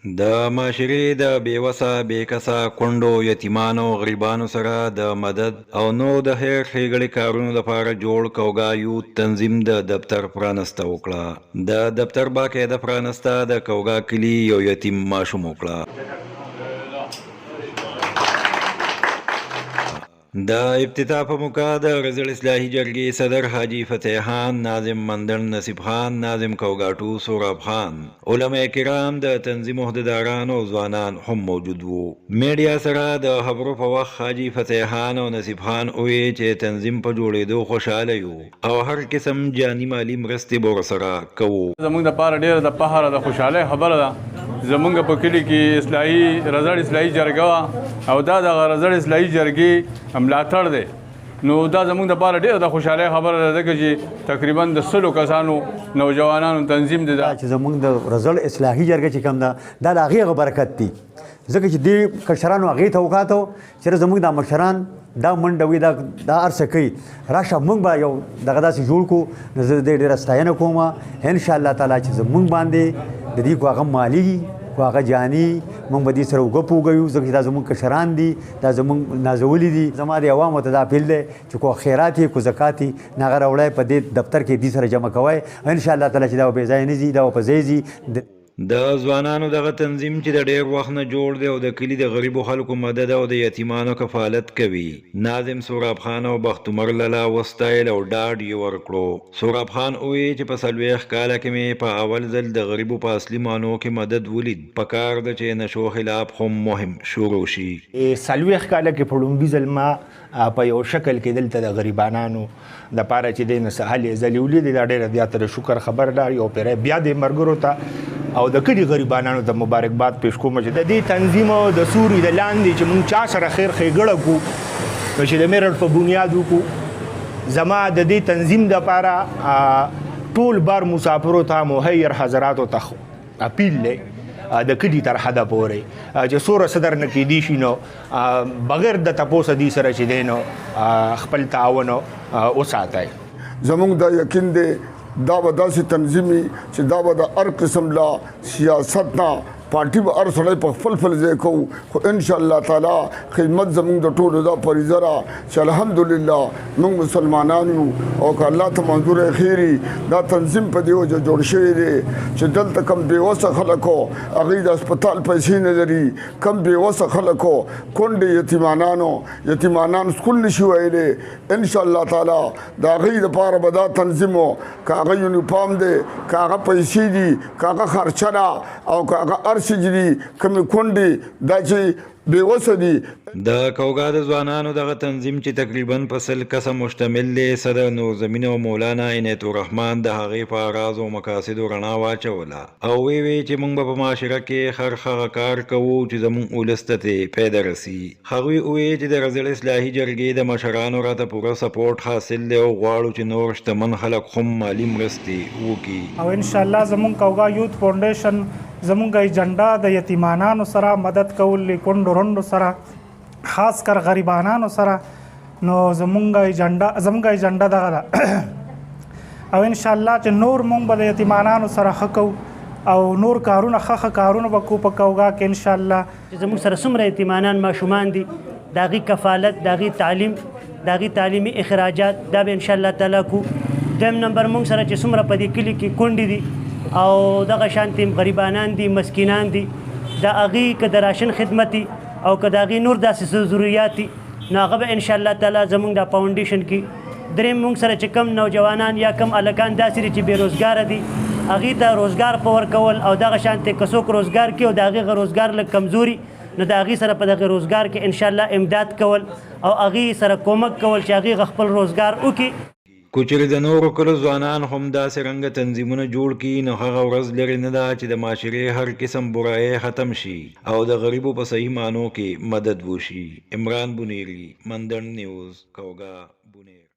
د معاشرې د بېوسه بېکسه کونډو یتیمانو غریبانو سره د مدد او نو د خیر ښېګړې کارونو لپاره جوړ کوګا یوت تنظیم د دفتر پرانسته وکړه. د دفتر باقاعده پرانسته د کوګا کلي یو یتیم ماشوم وکړه. د افتتاح په موقع د رزل اصلاحي جرګې صدر حاجی فتح خان، ناظم مندن نصیب خان، ناظم کوګاټو سوراب خان، علماء کرام، د تنظیم عہدیداران او ځوانان هم موجود وو. میډیا سره د خبرو په وخت حاجی فتح خان او نصیب خان وویل چې تنظیم په جوړېدو خوشاله یو او هر قسم جاني مالی مرستې به ورسره کوو. زموږ دپاره ډېره د فخر د خوشحالۍ خبره ده. زمونږ په کلي کې رزړ اصلاحي جرګه وه او دا دغه رزړ اصلاحي جرګې ملاتړ دی. نو دا زمونږ دپاره ډېره د خوشحالۍ خبره ده ځکه چې تقریبا د 100 کسانو نوجوانانو تنظیم دی. دا چې زمونږ د رزړ اصلاحي جرګه چې کوم ده دا د هغې برکت دی ځکه چې دې کشرانو هغې ته وکاتو چې زمونږ دا مشران دا منډه وي دا هر څه کوي راشه موږ به یو دغه داسې جوړ کړو. نو زه دې ډېره ستاینه کوم انشاءالله تعالی چې زمونږ باندې د دې کو هغه مالي کو هغه جاني موږ به دې سره وګپ وګیو ځکه چې دا زمونږ کشران دي دا زمونږ نازولي دي. زما د عوامو ته دا اپیل دی چې کو خیرات یې کو زکات یې نه هغه راوړی په دې دفتر کې دې سره جمع کوئ انشاءالله تعالی چې دا به بې ځایه نه ځي دا به په ځای ځي. د ځوانانو دغه تنظیم چې د ډېر وخت نه جوړ دی او د کلي د غریبو خلکو مدد او د یتیمانو کفالت کوي. ناظم سوراب خان او بخت عمر لالا وستایل او ډاډ یې ورکړو. سوراب خان وویل چې په 40 کاله کې مې په اول ځل د غریبو په اصلي معنو کې مدد ولید. پکار ده چې نشو خلاف هم مهم شروع شي. 40 کاله کې په لومړي ځل ما په یو شکل کې دلته د غریبانانو د پاره چې د نسهل ځلې ولید دا ډېره زیاته د شکر خبر ده. یو پیره بیا د مرګرو ته او د کلي غریبانانو ته مبارکباد پیش کوم چې د دې تنظیم او د سوري د لاندې چې موږ چا سره خیر ښېګړه کړو چې د میرټ په بنیاد وکړو. زما د دې تنظیم دپاره ټول بار مسافرو ته مهیر حضراتو ته اپیل دی د کلي تر حده پورې چې څومره څه درنه کیدی شي نو بغیر د تپوسه دې سره چې دی نو خپل تعاون وساتئ. زموږ دا یقین دی دا به داسې تنظیمي چې دا به د هر قسم لا سیاست نه پارټي به هر سړی په خپل ځای کوو خو انشاءالله تعالی خدمت زموږ د ټولو دا فریضه ده چې الحمدلله موږ مسلمانان یو او که الله ته منظور خیري دا تنظیم په دې وجه جوړ شوی دی چې دلته کم بېوسه خلک وو هغوی د هسپتال پیسې نه لري. کم بېوسه خلک وو کونډې یتیمانان سکول نشي ویلی انشاءالله تعالی د هغوی دپاره به دا تنظیم و که هغه یونیفارم دی که هغه پیسې دي که هغه خرچه ده او که هغه سجدي کمی کونډې دا چې بېوسه دي. د کوګا د ځوانانو دغه تنظیم چې تقریبا په 100 کسه مشتمل دی صدر نورزمین او مولانا عنایت الرحمن د هغې په اغراض او مقاصدو رڼا واچوله او وی چې موږ به په معاشره کې هر هغه کار کوو چې زموږ ولس ته ترې پیدا رسي. هغوی وویل چې د رزل اصلاحي جرګې د مشرانو راته پوره سپورټ حاصل دی او غواړو چې نور شتمن خلک هم مالي مرستې وکړي او انشاءالله زموږ کوګا یوت فاونډیشن زموږ ایجنډا د یتیمانانو سره مدد کول کونډو رونډو سره خاص کر غریبانانو سره نو زموږ ایجنډا دغه ده او انشاءالله چې نور مونږ به د یتیمانانو سره ښه کوو او نور کارونه ښه کارونه به کوو په کوګا کې انشاءالله. چې زموږ سره څومره یتیمانان ماشومان دي د هغې کفالت د هغې تعلیم د هغې تعلیمي اخراجات دا به انشاءالله تعالی کوو. دویم نمبر مونږ سره چې څومره په دې کلي کې کونډې دي او دغه شانتې غریبانان دي مسکینان دي د هغې که د راشن خدمتي او که د هغې نور داسې ضروریات دي نو هغه به انشاءالله تعالی زموږ دا فاونډیشن کې دریم مونږ سره چې کم نوجوانان یا کم هلکان داسې دي چې بېروزګاره دي هغې ته روزګار په ورکول او دغه شانتې که څوک روزګار کړي او د هغې روزګار لږ کمزوري نو د هغې سره په دغه روزګار کې انشاءالله امداد کول او هغې سره کومک کول چې هغې خپل روزګار وکړي. کو چېرې د نورو کلو ځوانان هم داسې رنګه تنظیمونه جوړ کړي نو هغه ورځ لرې نه ده چې د معاشرې هر قسم برایۍ ختم شي او د غریبو په صحیح معنو کې مدد وشي. عمران بنیری، مندن نیوز، کوګا بنیر.